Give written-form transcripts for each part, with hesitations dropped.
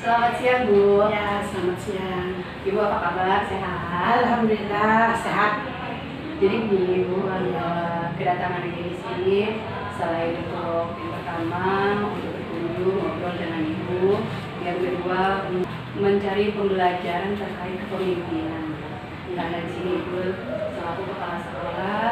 Selamat siang Bu. Ya, selamat siang. Ibu apa kabar? Sehat? Alhamdulillah sehat. Jadi begini Bu, kedatangan ini di sini selain untuk yang pertama untuk berkunjung ngobrol dengan Ibu, yang kedua mencari pembelajaran terkait kepemimpinan. Karena di sini Ibu selaku kepala sekolah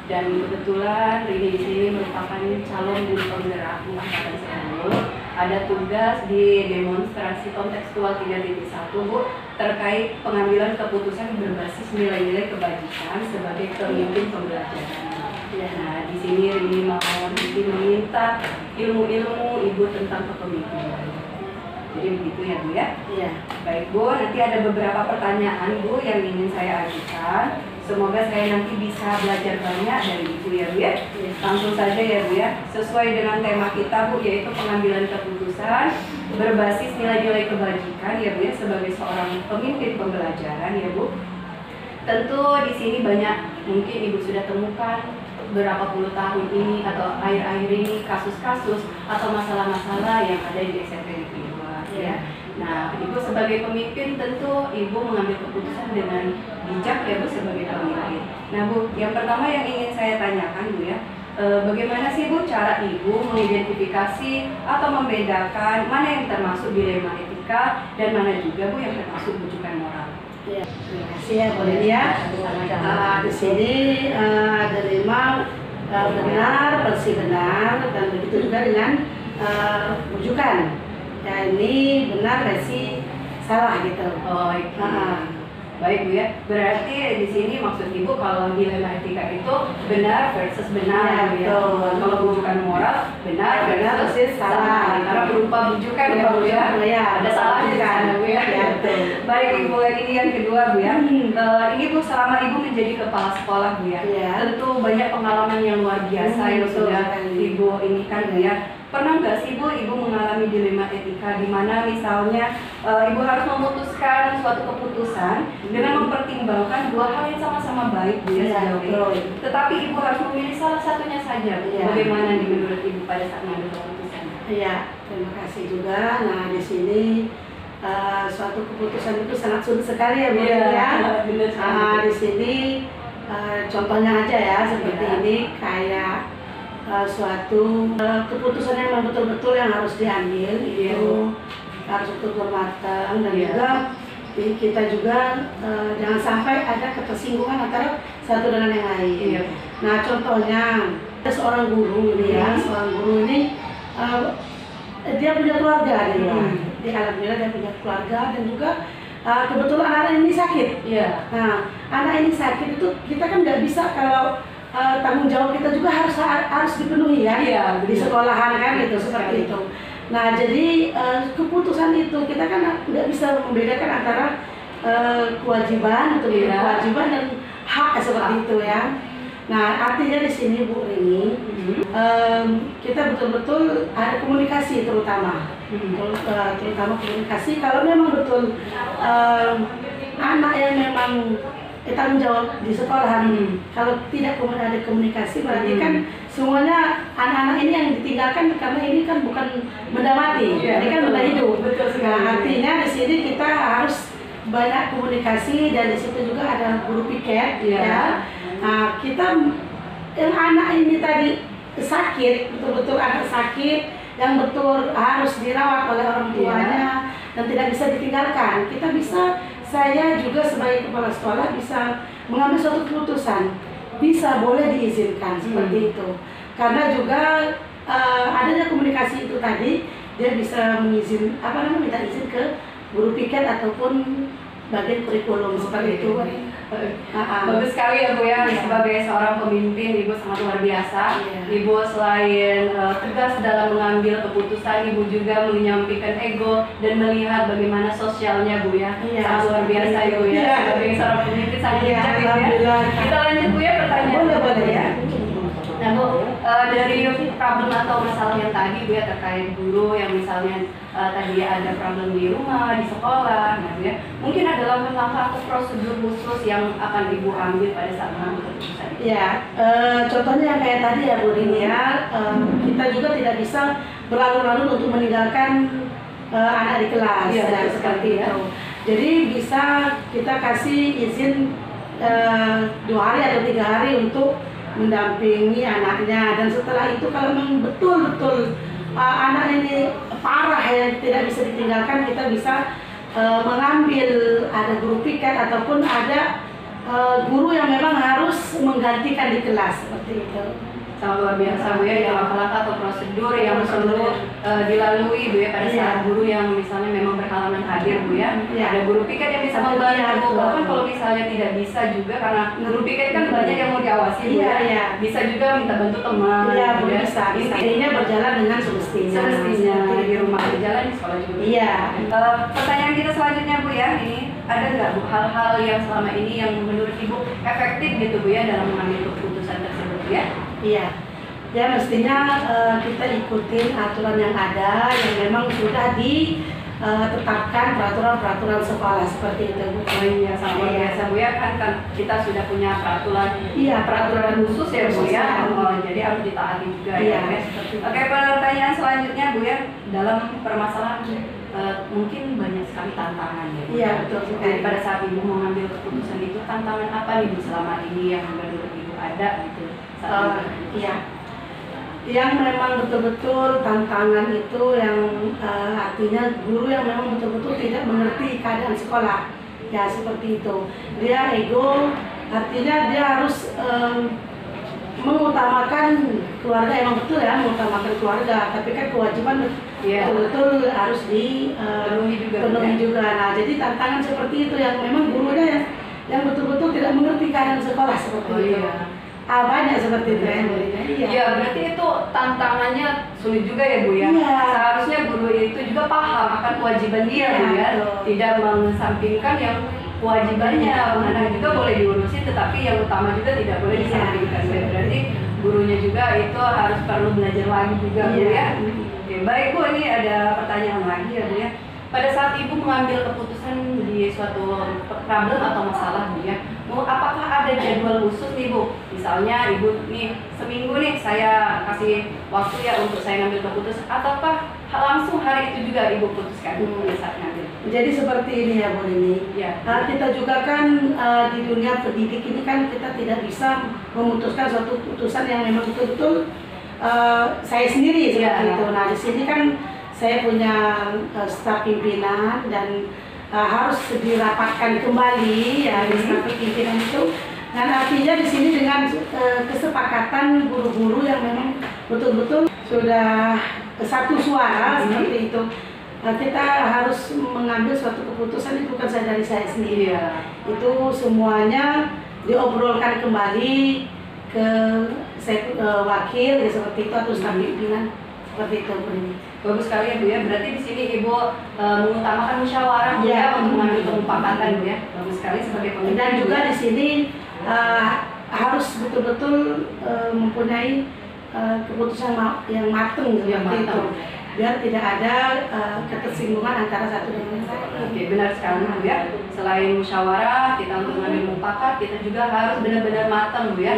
dan kebetulan Rini di sini merupakan calon guru penggerak angkatan 10. Ada tugas di demonstrasi kontekstual 3.1 Bu terkait pengambilan keputusan berbasis nilai-nilai kebajikan sebagai pemimpin pembelajaran. Nah, di sini Rini mau meminta ilmu-ilmu Ibu tentang kepemimpinan. Jadi begitu ya Bu ya? Iya. Baik Bu, nanti ada beberapa pertanyaan Bu yang ingin saya ajukan. Semoga saya nanti bisa belajar banyak dari Ibu ya Bu ya. Langsung saja ya Bu ya. Sesuai dengan tema kita Bu, yaitu pengambilan keputusan berbasis nilai-nilai kebajikan ya Bu ya, sebagai seorang pemimpin pembelajaran ya Bu. Tentu di sini banyak mungkin Ibu sudah temukan berapa puluh tahun ini atau akhir-akhir ini kasus-kasus atau masalah-masalah yang ada di SMP Negeri 2 ya. Nah, Ibu sebagai pemimpin tentu Ibu mengambil keputusan dengan bijak ya Bu sebagai pemimpin. Nah Bu, yang pertama yang ingin saya tanyakan Bu ya, bagaimana sih Bu cara Ibu mengidentifikasi atau membedakan mana yang termasuk dilema etika dan mana juga Bu yang termasuk bujukan moral? Ya, terima kasih ya Bu Lini ya. Di sini ada 5 benar, versi benar, dan begitu juga dengan bujukan. Ya ini benar versi salah gitu. Oh, baik Bu ya. Berarti di sini maksud Ibu kalau dilema etika itu benar versus benar ya, Bu ya. Kalau bujukan moral benar versus salah. Karena berupa bujukan ya Bu ya. Ada salahnya kan Bu ya. Baik Ibu, ini yang kedua Bu ya. Ini Bu selama Ibu menjadi kepala sekolah Bu ya. Tentu banyak pengalaman yang luar biasa yang sudah Ibu inikan Bu ya. Pernah nggak sih Bu, Ibu mengalami dilema etika di mana misalnya Ibu harus memutuskan suatu keputusan dengan mempertimbangkan dua hal yang sama-sama baik Bu ya, tetapi Ibu harus memilih salah satunya saja Bu. Bagaimana nih menurut Ibu pada saat mengambil keputusan? Iya, terima kasih juga. Nah di sini suatu keputusan itu sangat sulit sekali ya Bu ya. Di sini contohnya aja ya seperti ini kayak suatu keputusan yang memang betul-betul yang harus diambil itu harus betul-betul matang dan juga kita juga jangan sampai ada ketersinggungan antara satu dengan yang lain. Nah contohnya ada seorang guru ini ya, seorang guru ini dia punya keluarga dia alhamdulillah dia punya keluarga dan juga kebetulan anak ini sakit. Nah anak ini sakit itu kita kan nggak bisa kalau tanggung jawab kita juga harus dipenuhi ya di sekolahan kan gitu seperti itu. Nah jadi keputusan itu kita kan nggak bisa membedakan antara kewajiban atau kewajiban dan hak seperti itu ya. Nah artinya di sini Bu Rini kita betul-betul ada komunikasi terutama komunikasi kalau memang betul anak yang memang tanggung jawab di sekolah kalau tidak kemudian ada komunikasi berarti kan semuanya anak-anak ini yang ditinggalkan karena ini kan bukan benda mati, ini kan benda hidup. Nah artinya di sini kita harus banyak komunikasi dan di situ juga ada guru piket ya. Nah kita yang anak ini tadi sakit, betul-betul anak sakit yang betul harus dirawat oleh orang tuanya dan tidak bisa ditinggalkan. Saya juga sebagai kepala sekolah bisa mengambil suatu keputusan, bisa boleh diizinkan seperti itu. Karena juga adanya komunikasi itu tadi, dia bisa minta izin ke guru piket ataupun bagian kurikulum seperti itu. Bagus sekali ya Bu ya, sebagai seorang pemimpin Ibu sangat luar biasa. Ibu selain tegas dalam mengambil keputusan, Ibu juga menyampaikan ego dan melihat bagaimana sosialnya Bu ya. Sangat luar biasa Ibu ya, sebagai seorang pemimpin sangat bijak ya. Kita lanjut Bu ya pertanyaan boleh ya. Nah Bu, dari problem atau masalah yang tadi Bu ya terkait guru yang misalnya tadi ada problem di rumah, di sekolah, nah Bu ya, mungkin ada langkah-langkah atau prosedur khusus yang akan Ibu ambil pada saat mengambil keputusan? Ya, contohnya yang kayak tadi ya Bu Rini ya, kita juga tidak bisa berlarut-larut untuk meninggalkan anak di kelas, Iya, ya, betul seperti sekali, ya. itu. Jadi bisa kita kasih izin 2 hari atau 3 hari untuk mendampingi anaknya, dan setelah itu kalau memang betul-betul anak ini parah ya tidak bisa ditinggalkan, kita bisa mengambil ada guru piket ataupun ada guru yang memang harus menggantikan di kelas seperti itu. Sangat luar biasa Bu ya, itu langkah-langkah atau prosedur yang perlu dilalui Bu ya pada saat guru yang misalnya memang berhalangan hadir Bu ya. Ada guru piket yang bisa membantu, bahkan kalau misalnya tidak bisa juga karena guru piket kan banyak yang mau diawasi Bu ya. Bisa juga minta bantu teman. Iya, Bu ya. bisa. Intinya berjalan dengan semestinya. Di rumah berjalan di sekolah juga. Iya. Pertanyaan kita selanjutnya Bu ya, ini ada nggak Bu hal-hal yang selama ini yang menurut Ibu efektif gitu Bu ya dalam mengambil keputusan tersebut Bu ya? Iya, ya mestinya kita ikutin aturan yang ada yang memang sudah ditetapkan peraturan-peraturan sekolah seperti itu. Oh iya, sangat luar biasa Bu ya, kan kita sudah punya peraturan, peraturan khusus ya Bu ya, jadi harus ditaati juga ya. Oke, pertanyaan selanjutnya Bu ya, dalam permasalahan mungkin banyak sekali tantangan ya Bu. Iya, betul sekali. Pada saat Ibu mengambil keputusan itu, tantangan apa nih Bu selama ini yang menurut Ibu ada gitu? Iya, yang memang betul-betul tantangan itu yang artinya guru yang memang betul-betul tidak mengerti keadaan sekolah, ya seperti itu. Dia ego, artinya dia harus mengutamakan keluarga, emang betul ya mengutamakan keluarga, tapi kan kewajiban betul-betul harus dipenuhi juga. Nah, jadi tantangan seperti itu yang memang gurunya yang betul-betul tidak mengerti keadaan sekolah seperti itu. Banyak seperti itu ya. Iya, berarti itu tantangannya sulit juga ya Bu ya. Seharusnya guru itu juga paham akan kewajiban dia Bu ya. Tidak mengesampingkan yang kewajibannya, anak juga boleh diurusin, tetapi yang utama juga tidak boleh disampingkan. Berarti gurunya juga itu harus perlu belajar lagi juga Bu ya. Oke, baik Bu, ini ada pertanyaan lagi ya Bu ya. Pada saat Ibu mengambil keputusan di suatu problem atau masalah Bu ya, apakah ada jadwal khusus nih Bu? Misalnya Ibu nih seminggu nih saya kasih waktu ya untuk saya ngambil keputusan, ataukah langsung hari itu juga Ibu putuskan pada saat ngambil? Jadi seperti ini ya Bu Rini. Kita juga kan di dunia pendidik ini kan kita tidak bisa memutuskan suatu keputusan yang memang betul-betul saya sendiri seperti itu. Nah, di sini kan saya punya staf pimpinan dan harus dirapatkan kembali ya di staf pimpinan itu. Dan artinya di sini dengan kesepakatan guru-guru yang memang betul-betul sudah satu suara seperti itu. Kita harus mengambil suatu keputusan itu bukan saja dari saya sendiri. Itu semuanya diobrolkan kembali ke wakil ya seperti itu atau staf pimpinan. Seperti itu Bu. Bagus sekali ya Bu ya. Berarti di sini Ibu mengutamakan musyawarah Bu ya untuk mengambil kesepakatan Bu ya. Bagus sekali sebagai pemimpin. Dan juga di sini harus betul-betul mempunyai keputusan yang matang seperti itu. Biar tidak ada ketersinggungan antara satu dengan yang lain. Oke, benar sekali Bu ya. Selain musyawarah, kita untuk mengambil mufakat, kita juga harus benar-benar matang Bu ya.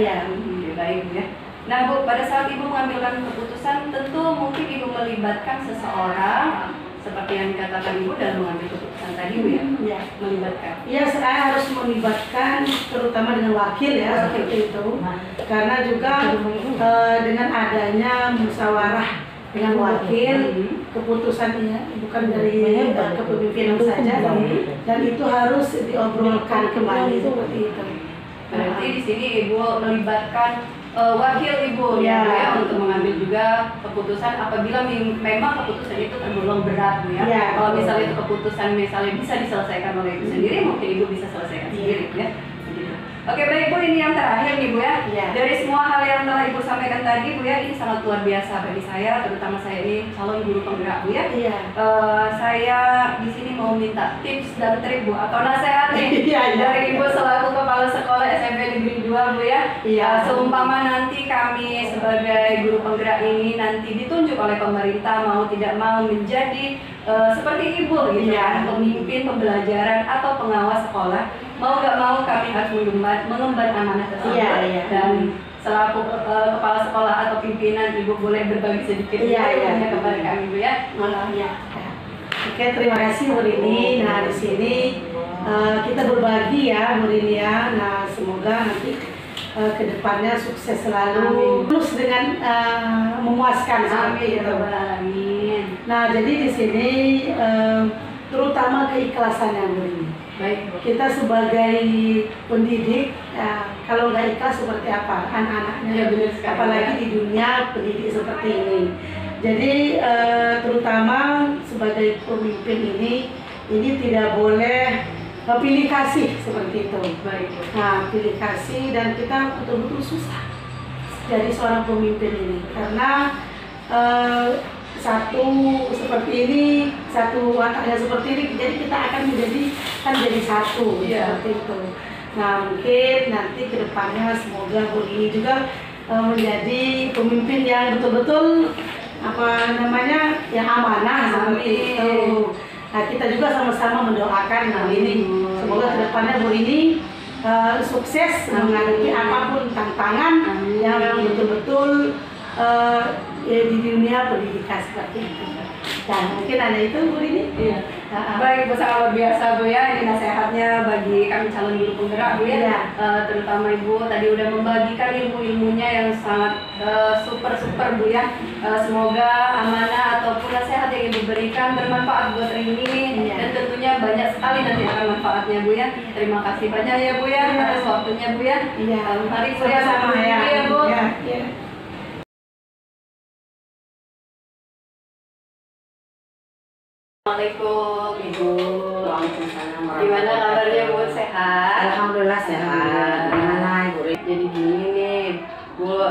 Baik Bu ya. Nah Bu, pada saat Ibu mengambilkan keputusan, tentu mungkin Ibu melibatkan seseorang seperti yang dikatakan Ibu dalam mengambil keputusan tadi Bu ya? Melibatkan. Iya, saya harus melibatkan terutama dengan wakil ya seperti itu. Karena juga dengan adanya musyawarah dengan wakil, keputusannya bukan dari kepemimpinan saja, dan itu harus diobrolkan kembali seperti itu. Berarti di sini Ibu melibatkan wakil Ibu ya untuk mengambil juga keputusan apabila memang keputusan itu tergolong berat Bu ya. Kalau misalnya itu keputusan misalnya bisa diselesaikan oleh Ibu sendiri, mungkin Ibu bisa selesaikan sendiri ya. Oke, baik Bu, ini yang terakhir nih Bu ya. Dari semua hal yang telah Ibu sampaikan tadi Bu ya, ini sangat luar biasa bagi saya, terutama saya ini calon guru penggerak Bu ya. Saya di sini mau minta tips dan trik Bu atau nasihat nih dari Ibu selaku kepala sekolah SMP Negeri 2 Bu ya. Seumpama nanti kami sebagai guru penggerak ini nanti ditunjuk oleh pemerintah mau tidak mau menjadi seperti Ibu gitu kan, pemimpin pembelajaran atau pengawas sekolah, mau gak mau kami harus mengemban amanah tersebut. Dan selaku kepala sekolah atau pimpinan Ibu boleh berbagi sedikit kepada kami Bu ya. Oke, terima kasih Bu Rini. Nah, di sini kita berbagi ya Bu Rini ya. Nah, semoga nanti kedepannya sukses selalu, terus dengan memuaskan seperti itu. Amin. Nah, jadi di sini terutama keikhlasannya Bu Rini. Baik, Bu. Kita sebagai pendidik, kalau nggak ikhlas seperti apa anak-anaknya, Ya, benar sekali. apalagi di dunia pendidik seperti ini. Jadi terutama sebagai pemimpin ini tidak boleh pilih kasih seperti itu. Baik, Bu. Nah, pilih kasih, dan kita betul-betul susah jadi seorang pemimpin ini karena satu seperti ini, satu wataknya seperti ini, jadi kita akan jadi satu seperti itu. Nah, mungkin nanti kedepannya semoga Bu Rini juga menjadi pemimpin yang betul-betul yang amanah seperti itu. Nah, kita juga sama-sama mendoakan Bu Rini, semoga kedepannya Bu Rini sukses menghadapi apapun tantangan yang betul-betul di dunia pendidikan seperti itu. Dan mungkin ada itu Bu Rini. Iya. Baik, Bu, sangat luar biasa Bu ya. Ini nasihatnya bagi kami calon guru penggerak Bu ya. Iya. Terutama Ibu tadi udah membagikan ilmu-ilmunya yang sangat super Bu ya. Semoga amanah ataupun nasihat yang Ibu berikan bermanfaat buat Rini. Iya. Dan tentunya banyak sekali nanti akan manfaatnya Bu ya. Terima kasih banyak ya Bu ya atas waktunya Bu ya. Iya. Mari Bu ya, Sama-sama ya. ya Bu. Iya, iya. Assalamualaikum Ibu. Waalaikumsalam. Gimana kabarnya Bu? Sehat? Alhamdulillah sehat. Gimana Ibu Rini? Jadi gini nih Bu,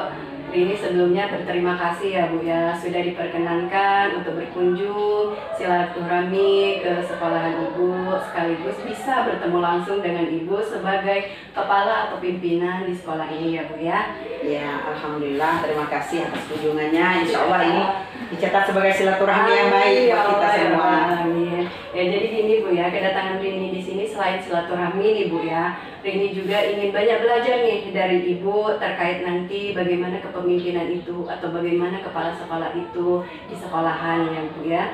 Rini sebelumnya berterima kasih ya Bu ya sudah diperkenankan untuk berkunjung silaturahmi ke sekolahan Ibu, sekaligus bisa bertemu langsung dengan Ibu sebagai kepala atau pimpinan di sekolah ini ya Bu ya. Ya, alhamdulillah, terima kasih atas kunjungannya. Insya Allah ini dicatat sebagai silaturahmi yang baik buat kita semua. Amin. Ya, jadi gini Bu ya, kedatangan Rini di sini selain silaturahmi nih Bu ya, Rini juga ingin banyak belajar nih dari Ibu terkait nanti bagaimana kepemimpinan itu atau bagaimana kepala sekolah itu di sekolahan ya Bu ya.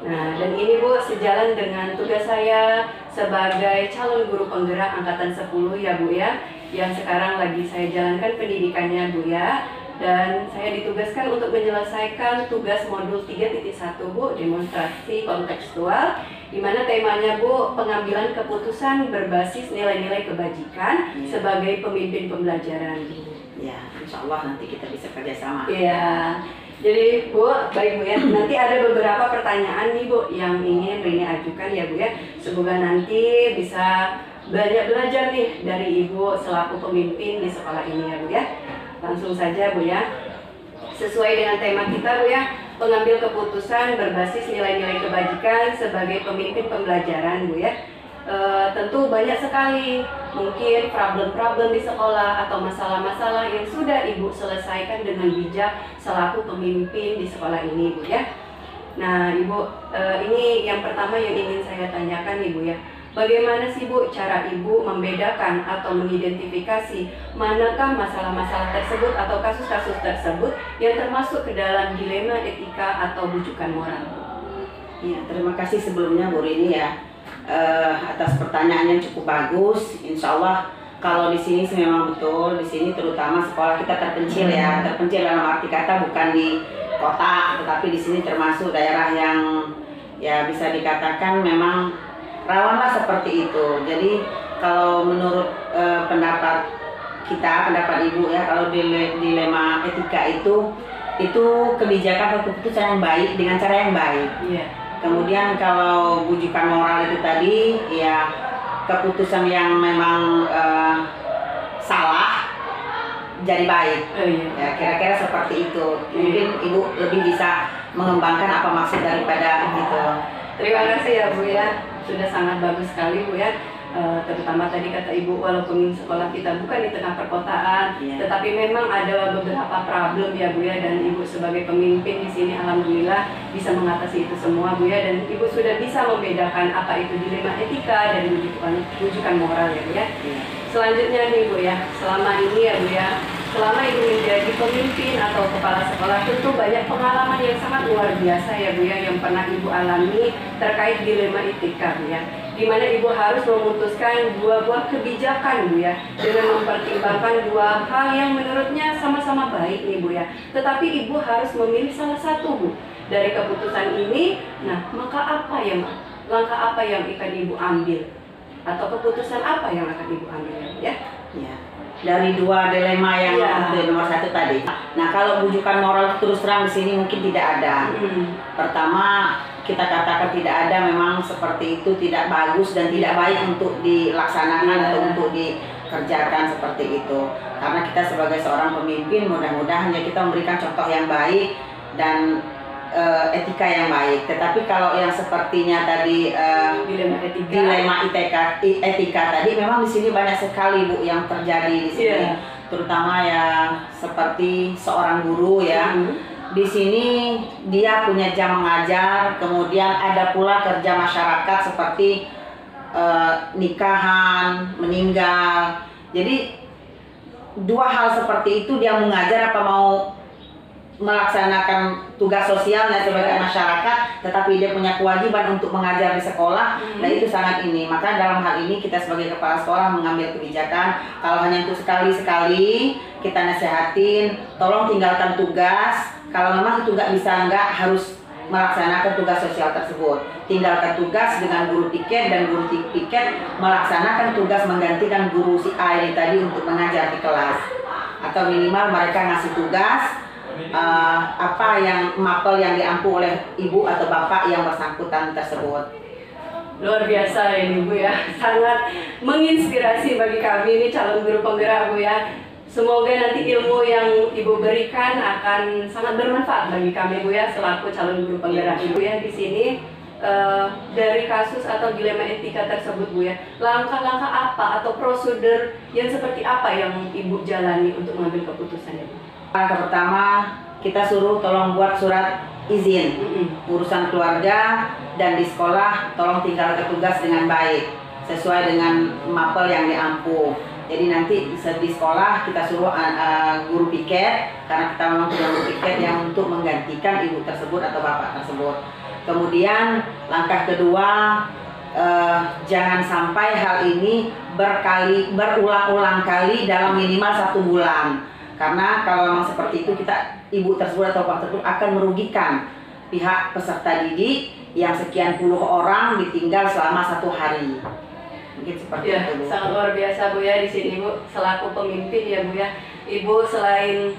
Nah, dan ini Bu sejalan dengan tugas saya sebagai calon guru penggerak angkatan 10 ya Bu ya, yang sekarang lagi saya jalankan pendidikannya Bu ya. Dan saya ditugaskan untuk menyelesaikan tugas modul 3.1 Bu, demonstrasi kontekstual, di mana temanya Bu, pengambilan keputusan berbasis nilai-nilai kebajikan sebagai pemimpin pembelajaran Bu. Ya, insya Allah nanti kita bisa kerjasama. Iya. Jadi Bu, baik Bu ya, nanti ada beberapa pertanyaan nih Bu yang ingin Rini ajukan ya Bu ya. Semoga nanti bisa banyak belajar nih dari Ibu selaku pemimpin di sekolah ini ya Bu ya. Langsung saja Bu ya. Sesuai dengan tema kita Bu ya, pengambil keputusan berbasis nilai-nilai kebajikan sebagai pemimpin pembelajaran Bu ya. Tentu banyak sekali mungkin problem-problem di sekolah atau masalah-masalah yang sudah Ibu selesaikan dengan bijak selaku pemimpin di sekolah ini Bu ya. Nah Ibu, ini yang pertama yang ingin saya tanyakan Ibu ya. Bagaimana sih Bu cara Ibu membedakan atau mengidentifikasi manakah masalah-masalah tersebut atau kasus-kasus tersebut yang termasuk ke dalam dilema etika atau bujukan moral? Ya, terima kasih sebelumnya Bu Rini ya atas pertanyaannya cukup bagus. Insya Allah kalau di sini sih memang betul, di sini terutama sekolah kita terpencil ya, terpencil dalam arti kata bukan di kota, tetapi di sini termasuk daerah yang ya bisa dikatakan memang rawanlah seperti itu. Jadi kalau menurut pendapat kita, pendapat Ibu ya, kalau dilema etika itu kebijakan atau keputusan yang baik dengan cara yang baik. Iya. Kemudian kalau bujukan moral itu tadi ya keputusan yang memang salah jadi baik. Iya. Ya kira-kira seperti itu. Mungkin Ibu lebih bisa mengembangkan apa maksud daripada itu. Terima kasih ya Bu ya, sudah sangat bagus sekali Bu ya. Terutama tadi kata Ibu, walaupun sekolah kita bukan di tengah perkotaan, tetapi memang ada beberapa problem ya Bu ya, dan Ibu sebagai pemimpin di sini alhamdulillah bisa mengatasi itu semua Bu ya, dan Ibu sudah bisa membedakan apa itu dilema etika dan rujukan moral ya Bu ya. Selanjutnya nih Bu ya, selama ini ya Bu ya, selama ibu menjadi pemimpin atau kepala sekolah tentu banyak pengalaman yang sangat luar biasa ya Bu ya yang pernah ibu alami terkait dilema etika Bu ya, di mana ibu harus memutuskan dua buah kebijakan Bu ya dengan mempertimbangkan dua hal yang menurutnya sama-sama baik nih Bu ya, tetapi ibu harus memilih salah satu Bu dari keputusan ini. Nah, maka langkah apa yang akan ibu ambil atau keputusan apa yang akan ibu ambil ya? Ya. Dari dua dilema yang nomor satu tadi. Nah, kalau bujukan moral terus terang di sini mungkin tidak ada. Pertama, kita katakan tidak ada, memang seperti itu tidak bagus dan tidak baik untuk dilaksanakan atau untuk dikerjakan seperti itu. Karena kita sebagai seorang pemimpin, mudah-mudahan ya kita memberikan contoh yang baik dan etika yang baik. Tetapi kalau yang sepertinya tadi dilema etika tadi, memang di sini banyak sekali Bu yang terjadi di sini. Terutama ya seperti seorang guru ya. Di sini dia punya jam mengajar, kemudian ada pula kerja masyarakat seperti nikahan, meninggal. Jadi dua hal seperti itu dia mengajar apa mau melaksanakan tugas sosialnya sebagai masyarakat, tetapi dia punya kewajiban untuk mengajar di sekolah. Nah, itu sangat ini. Maka dalam hal ini kita sebagai kepala sekolah mengambil kebijakan, kalau hanya untuk sekali-sekali kita nasihatin, tolong tinggalkan tugas. Kalau memang itu nggak bisa, nggak harus melaksanakan tugas sosial tersebut. Tinggalkan tugas dengan guru piket, dan guru piket melaksanakan tugas menggantikan guru si A ini tadi untuk mengajar di kelas. Atau minimal mereka ngasih tugas apa yang mapel yang diampu oleh ibu atau bapak yang bersangkutan tersebut. Luar biasa ini Bu ya, sangat menginspirasi bagi kami ini calon guru penggerak Bu ya. Semoga nanti ilmu yang ibu berikan akan sangat bermanfaat bagi kami Bu ya selaku calon guru penggerak ibu ya. Di sini dari kasus atau dilema etika tersebut Bu ya, langkah-langkah apa atau prosedur yang seperti apa yang ibu jalani untuk mengambil keputusan itu? Langkah pertama, kita suruh tolong buat surat izin urusan keluarga, dan di sekolah tolong tinggalkan tugas dengan baik sesuai dengan mapel yang diampu. Jadi nanti di sekolah kita suruh guru piket, karena kita memang punya guru piket yang untuk menggantikan ibu tersebut atau bapak tersebut. Kemudian langkah kedua, jangan sampai hal ini berulang-ulang kali dalam minimal 1 bulan. Karena kalau memang seperti itu, ibu tersebut atau bapak tersebut akan merugikan pihak peserta didik yang sekian puluh orang ditinggal selama 1 hari. Mungkin seperti itu Bu. Sangat luar biasa Bu ya di sini Bu, selaku pemimpin ya Bu ya. Ibu selain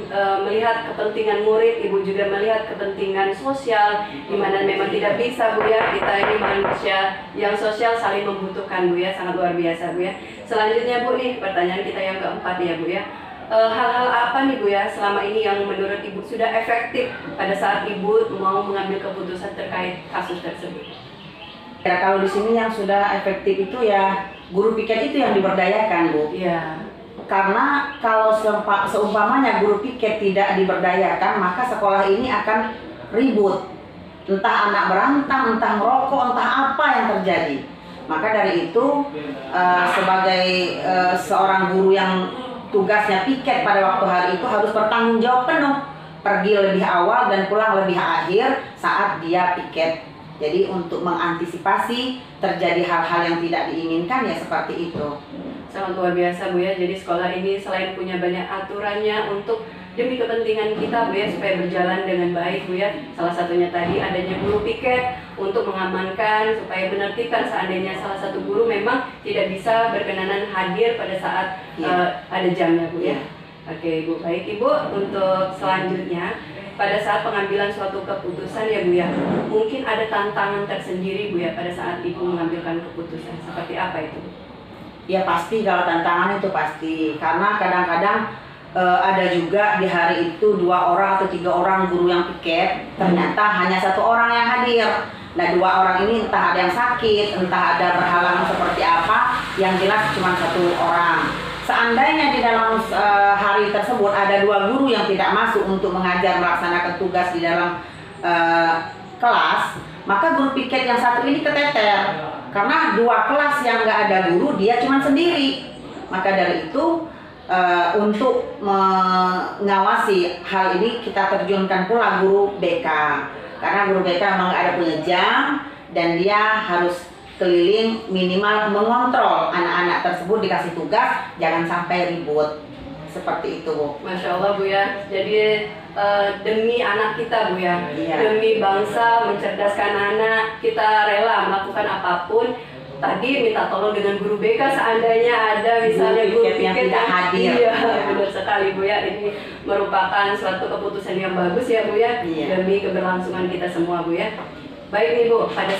melihat kepentingan murid, ibu juga melihat kepentingan sosial, di mana memang tidak bisa Bu ya, kita ini manusia yang sosial saling membutuhkan Bu ya, sangat luar biasa Bu ya. Selanjutnya Bu nih, pertanyaan kita yang keempat ya Bu ya. Hal-hal apa nih Bu ya selama ini yang menurut ibu sudah efektif pada saat ibu mau mengambil keputusan terkait kasus tersebut? Ya, kalau di sini yang sudah efektif itu ya guru piket itu yang diberdayakan Bu. Iya. Karena kalau seumpamanya guru piket tidak diberdayakan, maka sekolah ini akan ribut. Entah anak berantem, entah merokok, entah apa yang terjadi. Maka dari itu sebagai seorang guru yang tugasnya piket pada waktu hari itu harus bertanggung jawab penuh, pergi lebih awal dan pulang lebih akhir saat dia piket. Jadi untuk mengantisipasi terjadi hal-hal yang tidak diinginkan ya seperti itu. Sangat luar biasa Bu ya, jadi sekolah ini selain punya banyak aturannya untuk demi kepentingan kita Bu ya, supaya berjalan dengan baik Bu ya. Salah satunya tadi adanya guru piket untuk mengamankan supaya menertibkan seandainya salah satu guru memang tidak bisa berkenanan hadir pada saat ada jamnya Bu ya. Oke Ibu, baik Ibu, untuk selanjutnya pada saat pengambilan suatu keputusan ya Bu ya, mungkin ada tantangan tersendiri Bu ya pada saat Ibu mengambilkan keputusan, seperti apa itu? Ya pasti, kalau tantangan itu pasti, karena kadang-kadang ada juga di hari itu 2 orang atau 3 orang guru yang piket, ternyata hanya 1 orang yang hadir. Nah 2 orang ini entah ada yang sakit, entah ada berhalangan seperti apa, yang jelas cuma 1 orang. Seandainya di dalam hari tersebut ada 2 guru yang tidak masuk untuk mengajar melaksanakan tugas di dalam kelas, maka guru piket yang 1 ini keteter. Karena 2 kelas yang nggak ada guru, dia cuma sendiri. Maka dari itu untuk mengawasi hal ini kita terjunkan pula guru BK, karena guru BK memang ada punya jam dan dia harus keliling minimal mengontrol anak-anak tersebut, dikasih tugas jangan sampai ribut seperti itu, Bu. Masya Allah, Bu ya. Jadi demi anak kita, Bu ya, demi bangsa, mencerdaskan anak, kita rela melakukan apapun. Tadi minta tolong dengan guru BK seandainya ada misalnya guru piket yang tidak hadir. Iya, benar sekali, Bu ya. Ini merupakan suatu keputusan yang bagus ya, Bu ya, demi keberlangsungan kita semua, Bu ya. Baik nih, Bu, pada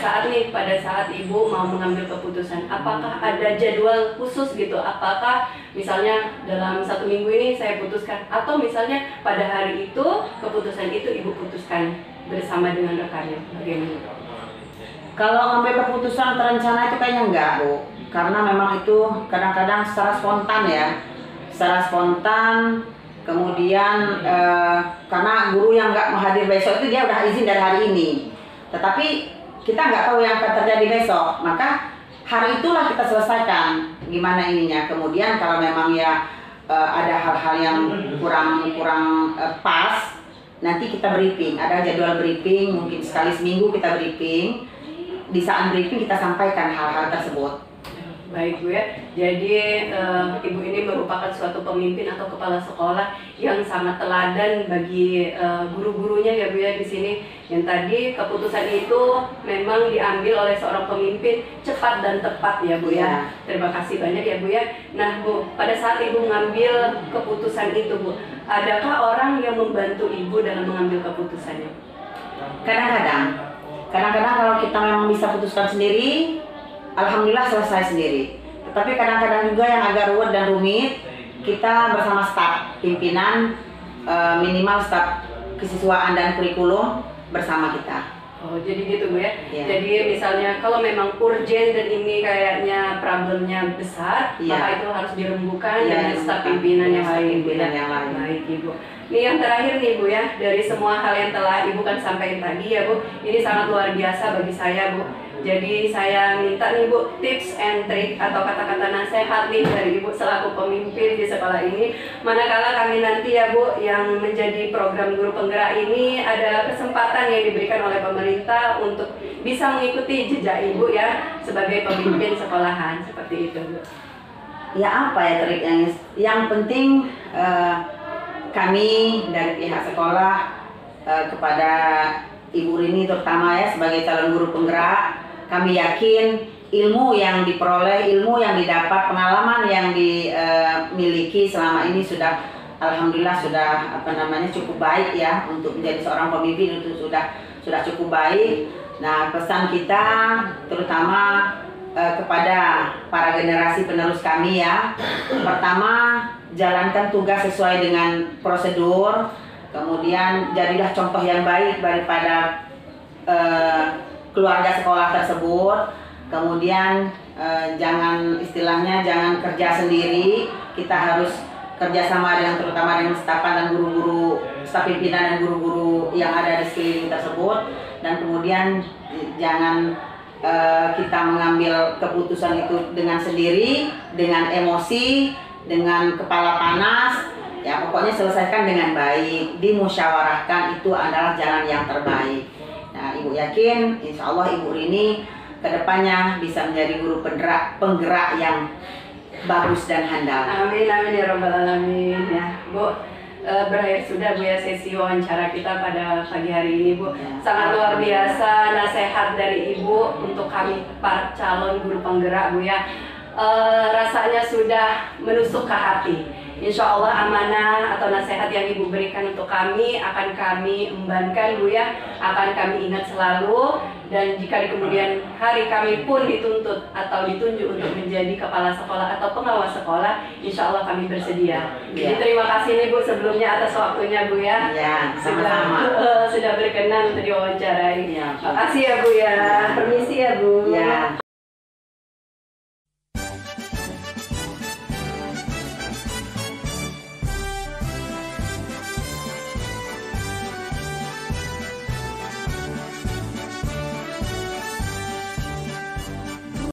saat Ibu mau mengambil keputusan, apakah ada jadwal khusus gitu? Apakah misalnya dalam 1 minggu ini saya putuskan, atau misalnya pada hari itu keputusan itu Ibu putuskan bersama dengan rekannya? Bagaimana? Kalau ngambil keputusan terencana itu kayaknya enggak, Bu. Karena memang itu kadang-kadang secara spontan ya. Secara spontan, kemudian karena guru yang nggak mau hadir besok itu dia udah izin dari hari ini. Tetapi kita nggak tahu yang akan terjadi besok. Maka hari itulah kita selesaikan gimana ininya. Kemudian kalau memang ya ada hal-hal yang kurang pas, nanti kita briefing. Ada jadwal briefing, mungkin sekali seminggu kita briefing. Di saat briefing kita sampaikan hal-hal tersebut. Baik, Bu ya. Jadi Ibu ini merupakan suatu pemimpin atau kepala sekolah yang sangat teladan bagi guru-gurunya ya, Bu ya, di sini. Yang tadi keputusan itu memang diambil oleh seorang pemimpin cepat dan tepat ya, Bu ya. Terima kasih banyak ya, Bu ya. Nah, Bu, pada saat Ibu mengambil keputusan itu, Bu, adakah orang yang membantu Ibu dalam mengambil keputusannya? Kadang-kadang kalau kita memang bisa putuskan sendiri, alhamdulillah selesai sendiri. Tetapi kadang-kadang juga yang agak ruwet dan rumit, kita bersama staf pimpinan, minimal staf kesiswaan dan kurikulum bersama kita. Oh, jadi gitu, Bu ya. Jadi misalnya kalau memang urgent dan ini kayaknya problemnya besar, maka itu harus dirembukan dengan staf pimpinan yang lain. Baik, Ibu. Ini yang terakhir nih, Bu ya, dari semua hal yang telah Ibu kan sampaikan tadi ya, Bu, ini sangat luar biasa bagi saya, Bu. Jadi saya minta nih, Bu, tips and trick atau kata-kata nasihat nih dari Ibu selaku pemimpin di sekolah ini. Manakala kami nanti ya, Bu, yang menjadi program guru penggerak ini ada kesempatan yang diberikan oleh pemerintah untuk bisa mengikuti jejak Ibu ya sebagai pemimpin sekolahan, seperti itu, Bu. Ya apa ya triknya? Yang penting kami dari pihak sekolah kepada Ibu Rini terutama ya sebagai calon guru penggerak, kami yakin ilmu yang diperoleh, ilmu yang didapat, pengalaman yang dimiliki selama ini sudah alhamdulillah sudah cukup baik ya untuk menjadi seorang pemimpin, itu sudah cukup baik. Nah, pesan kita terutama kepada para generasi penerus kami ya. Pertama, jalankan tugas sesuai dengan prosedur. Kemudian jadilah contoh yang baik daripada keluarga sekolah tersebut. Kemudian jangan kerja sendiri. Kita harus kerjasama dengan terutama dengan stafan dan guru-guru, staf pimpinan dan guru-guru yang ada di sekeliling tersebut. Dan kemudian jangan kita mengambil keputusan itu dengan sendiri, dengan emosi, dengan kepala panas. Ya pokoknya selesaikan dengan baik, dimusyawarahkan, itu adalah jalan yang terbaik. Nah, Ibu yakin insya Allah Ibu Rini kedepannya bisa menjadi guru penggerak yang bagus dan handal. Amin, amin ya Rabbal Alamin ya, Bu. Berakhir sudah, Bu ya, sesi wawancara kita pada pagi hari ini, Bu. Sangat luar biasa nasihat dari Ibu untuk kami para calon guru penggerak, Bu ya. Rasanya sudah menusuk ke hati. Insya Allah amanah atau nasihat yang Ibu berikan untuk kami akan kami embankan, Bu ya, akan kami ingat selalu. Dan jika di kemudian hari kami pun dituntut atau ditunjuk untuk menjadi kepala sekolah atau pengawas sekolah, insya Allah kami bersedia. Jadi terima kasih nih, Bu, sebelumnya atas waktunya, Bu ya. Sudah berkenan untuk diwawancarai. Makasih ya, Bu ya. Permisi ya, Bu.